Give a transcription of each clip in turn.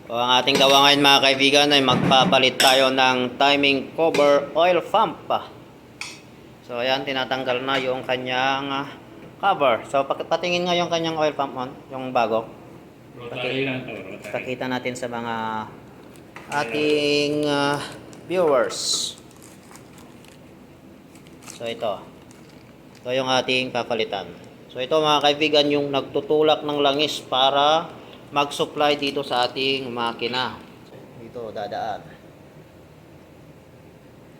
So, ang ating gawa ngayon mga kaibigan ay magpapalit tayo ng timing cover oil pump. So ayan, tinatanggal na yung kanyang cover. So patingin nga yung kanyang oil pump on, yung bago. Rotary lang to, rotary. Pakita natin sa mga ating viewers. So ito. Ito yung ating papalitan. So ito mga kaibigan yung nagtutulak ng langis para mag-supply dito sa ating makina. Dito dadaan.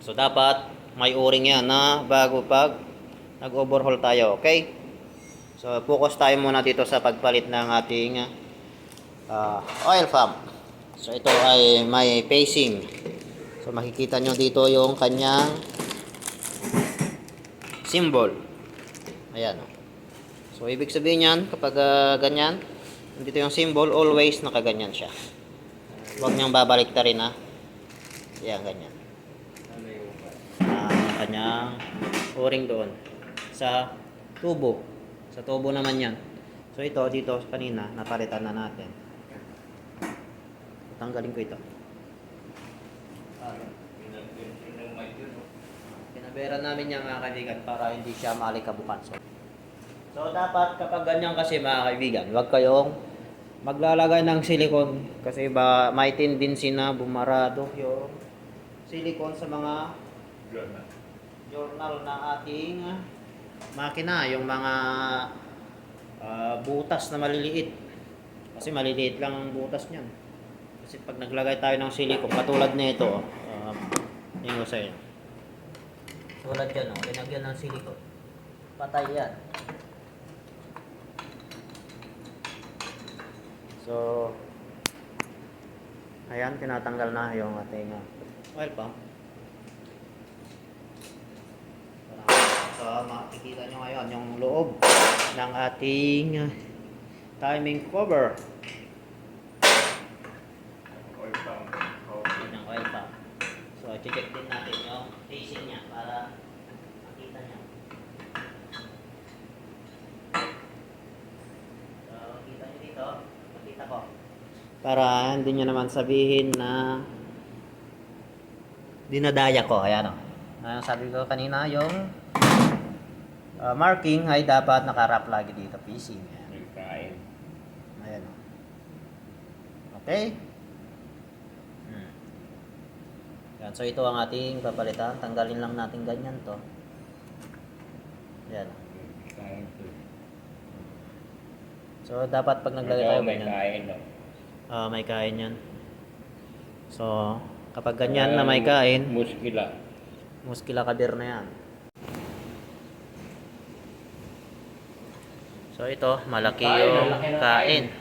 So dapat may o-ring yan na bago pag nag-overhaul tayo, okay? So focus tayo muna dito sa pagpalit ng ating oil pump. So ito ay may pacing. So makikita nyo dito yung kanyang symbol. Ayan. So ibig sabihin yan kapag ganyan, dito yung symbol, always nakaganyan siya. Huwag niyang babalik ta rin ha. Ayan, ganyan. Kanyang o-ring doon sa tubo. Sa tubo naman yan. So ito, dito kanina, napalitan na natin. Tanggalin ko ito. Pinaberan namin yan mga kaibigan para hindi siya malikabukan. So dapat kapag ganyan kasi mga kaibigan, huwag kayong maglalagay ng silicone kasi may tendency na bumarado yung silicone sa mga journal na ating makina, yung mga butas na maliliit. Kasi maliliit lang ang butas niyan. Kasi pag naglagay tayo ng silicone, katulad nito, yung sa inyo. Tulad yan, linagyan ng silicone. Patay yan. So, ayan, tinatanggal na yung ating oil pump. So, makikita nyo ngayon yung loob ng ating timing cover. Oil pump. Yan yung oil pump. So, check din natin yung facing niya para makita nyo. So, kita nyo dito. Makita ko. Para hindi nyo naman sabihin na dinadaya ko. Ayan o. Sabi ko kanina yung marking ay dapat nakarap lagi dito. PC. Kain. Ayan o. Okay. Yan. So ito ang ating papalitan. Tanggalin lang natin ganyan to. Yan. Kain to. So dapat pag naglagay tayo May ganyan. kain, no? May kain yan. So kapag ganyan na may kain, muskila kabir na yan. So ito, malaki yung kain.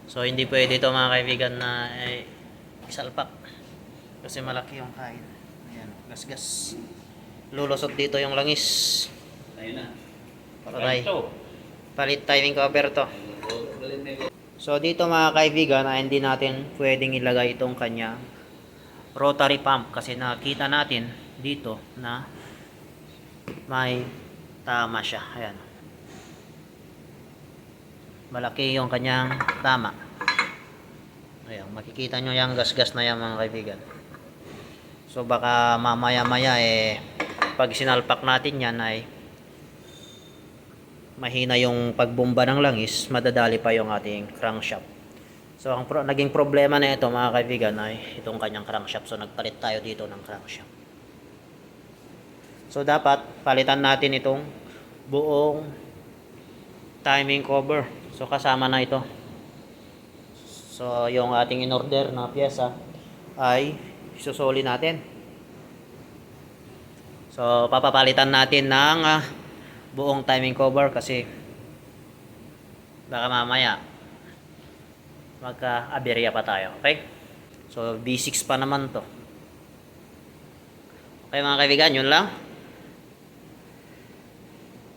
So hindi pwede ito mga kaibigan na isalpak. Kasi malaki yung kain. Ayan, gas-gas. Lulusot dito yung langis. Ayun na. Patay. Palit timing cover to. So dito mga kaibigan, hindi natin pwedeng ilagay itong kanya rotary pump kasi nakita natin dito na may tama siya. Ayan. Malaki yung kanyang tama. Ayan, makikita nyo yung gas-gas na yan mga kaibigan. So baka mamaya-maya pag sinalpak natin yan ay mahina yung pagbomba ng langis, madadali pa yung ating crankshaft. So ang naging problema na ito mga kaibigan ay itong kanyang crankshaft. So nagpalit tayo dito ng crankshaft. So dapat palitan natin itong buong timing cover. So kasama na ito. So yung ating in-order na pyesa ay isusoli natin. So papapalitan natin ng buong timing cover kasi baka mamaya magka-aberya pa tayo. Okay? So B6 pa naman to. Okay mga kaibigan, yun lang.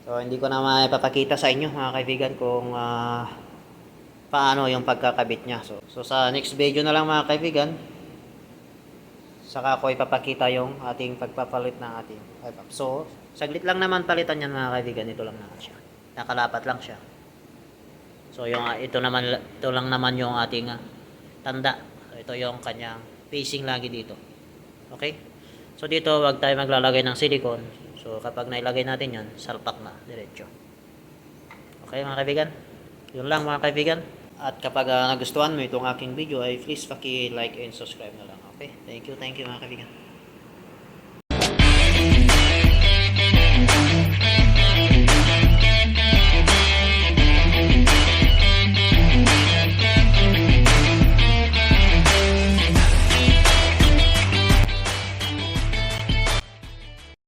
So hindi ko na maipapakita sa inyo mga kaibigan kung paano yung pagkakabit niya. So sa next video na lang mga kaibigan, saka ko ipapakita yung ating pagpapalit ng ating oil pump. So saglit lang naman palitan yan mga kaibigan. Ito lang naman siya. Nakalapat lang siya. So ito lang naman yung ating tanda. So, ito yung kanyang facing lagi dito. Okay? So dito wag tayo maglalagay ng silicone. So kapag nailagay natin 'yan, salpak na diretso. Okay mga kaibigan? Yun lang mga kaibigan. At kapag nagustuhan mo itong aking video ay please paki-like and subscribe na lang. Okay? Thank you mga kaibigan.